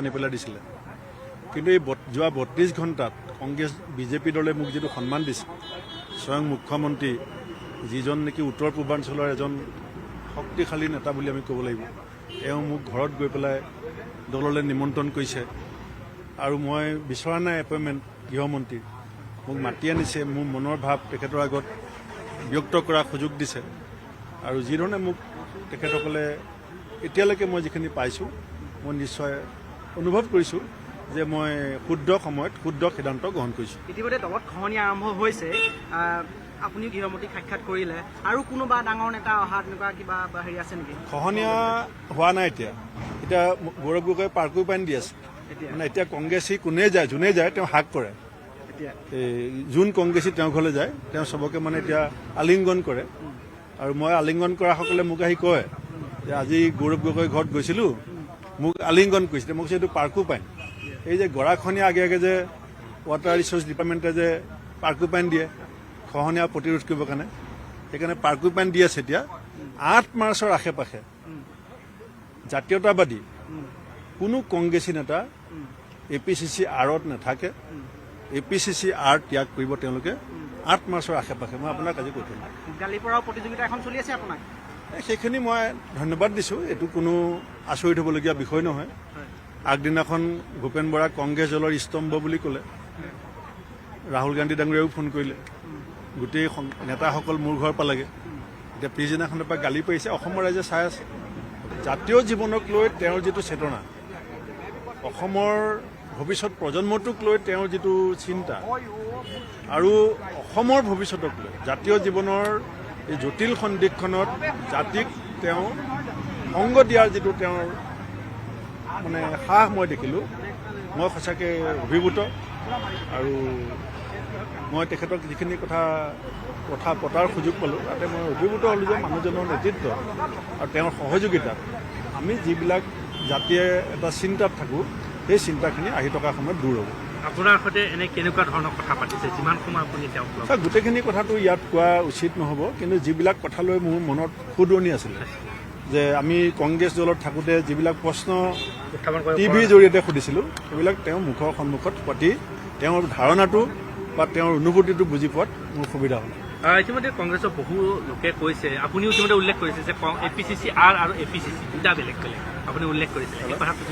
আনি পেলাই দিছিলে কিন্তু এই যোৱা ৩২ ঘণ্টাত কংগ্ৰেছ বিজেপি দলে মোক যেটো সন্মান দিছে স্বয়ং মুখ্যমন্ত্ৰী যিজন নেকি উত্তৰ পূৰ্বাঞ্চলৰ এজন শক্তিশালী নেতা বুলি আমি ক'ব লাগিব এওঁ মোক ঘৰত গৈ পেলাই দললৈ নিমন্ত্ৰণ কৰিছে আৰু মই বিচৰা নাই এপইণ্টমেণ্ট গৃহমন্ত্ৰী মোক মাতি আনিছে মোৰ মনৰ ভাৱ তেখেতৰ আগত ব্যক্ত কৰাৰ সুযোগ দিছে আৰু যিধৰণে মোক তেখেতসকলে এতিয়ালৈকে মই যিখিনি পাইছোঁ মই নিশ্চয় অনুভৱ কৰিছোঁ যে মই শুদ্ধ সময়ত শুদ্ধ সিদ্ধান্ত গ্ৰহণ কৰিছোঁ। ইতিমধ্যে দলত খহনীয়া আৰম্ভ হৈছে, আপুনি গৃহমন্ত্ৰীক সাক্ষাৎ কৰিলে আৰু কোনোবা ডাঙৰ নেতা অহা তেনেকুৱা কিবা হেৰি আছে নেকি? খহনীয়া হোৱা নাই এতিয়া গৌৰৱ গগৈ পাৰ্কো পাইন দি আছে মানে এতিয়া কংগ্ৰেছী যোনে যায় তেওঁ হাক কৰে যোন কংগ্ৰেছী তেওঁ ঘৰলৈ যায় তেওঁ চবকে মানে এতিয়া আলিংগন কৰে আৰু মই আলিংগন কৰাসকলে মোক আহি কয় যে আজি গৌৰৱ গগৈ ঘৰত গৈছিলোঁ মোক আলিংগন কৰিছিলে মোক কৈছে এইটো পাৰ্কো পাইন এই যে গৰাখহনীয়া আগে আগে যে ৱাটাৰ ৰিচোৰ্চ ডিপাৰ্টমেণ্টে যে পাৰ্কো পাইন দিয়ে খহনীয়া প্ৰতিৰোধ কৰিবৰ কাৰণে সেইকাৰণে পাৰ্কো পাইন দি আছে এতিয়া 8 মাৰ্চৰ আশে পাশে জাতীয়তাবাদী কোনো কংগ্ৰেছী নেতা APCC আৰত নাথাকে APCC আৰ ত্যাগ কৰিব তেওঁলোকে 8 মাৰ্চৰ আশে পাশে মই আপোনাক আজি কৈ থ'ম গালি পৰাও প্ৰতিযোগিতা এখন চলি আছে আপোনাক সেইখিনি মই ধন্যবাদ দিছোঁ এইটো কোনো আচৰিত হ'বলগীয়া বিষয় নহয় আগদিনাখন ভূপেন বৰা কংগ্ৰেছ দলৰ স্তম্ভ বুলি ক'লে ৰাহুল গান্ধী ডাঙৰীয়াও ফোন কৰিলে গোটেই নেতাসকল মোৰ ঘৰ পালেগৈ এতিয়া পিছদিনাখনৰ পৰা গালি পাৰিছে অসমৰ ৰাইজে চাই আছে জাতীয় জীৱনক লৈ তেওঁৰ যিটো চেতনা অসমৰ ভৱিষ্যত প্ৰজন্মটোক লৈ তেওঁৰ যিটো চিন্তা আৰু অসমৰ ভৱিষ্যতক লৈ জাতীয় জীৱনৰ এই জটিল সন্দিক্ষণত জাতিক তেওঁ সংগ দিয়াৰ যিটো তেওঁৰ মানে সাহ মই দেখিলোঁ মই সঁচাকৈ অভিভূত আৰু মই তেখেতক যিখিনি কথা পতাৰ সুযোগ পালোঁ তাতে মই অভিভূত হ'লোঁ যে মানুহজনৰ নেতৃত্ব আৰু তেওঁৰ সহযোগিতাত আমি যিবিলাক জাতিয়ে এটা চিন্তাত থাকোঁ সেই চিন্তাখিনি আহি থকা সময়ত দূৰ হ'ব। আপোনাৰ সৈতে এনে কেনেকুৱা ধৰণৰ কথা পাতিছে যিমান সময় আপুনি তেওঁক গোটেইখিনি কথাটো ইয়াত কোৱা উচিত নহ'ব কিন্তু যিবিলাক কথালৈ মোৰ মনত শুধৰণি আছিলে যে আমি কংগ্ৰেছ দলত থাকোঁতে যিবিলাক প্ৰশ্ন টিভিৰ জৰিয়তে সুধিছিলোঁ সেইবিলাক তেওঁ মুখৰ সন্মুখত পাতি তেওঁৰ ধাৰণাটো বা তেওঁৰ অনুভূতিটো বুজি পোৱাত মোৰ সুবিধা হ'ল। ইতিমধ্যে কংগ্ৰেছৰ বহু লোকে কৈছে আপুনিও ইতিমধ্যে উল্লেখ কৰিছে যে APCC আৰ আৰু APCC দুটা বেলেগ বেলেগ আপুনি উল্লেখ কৰিছে এই কথাটো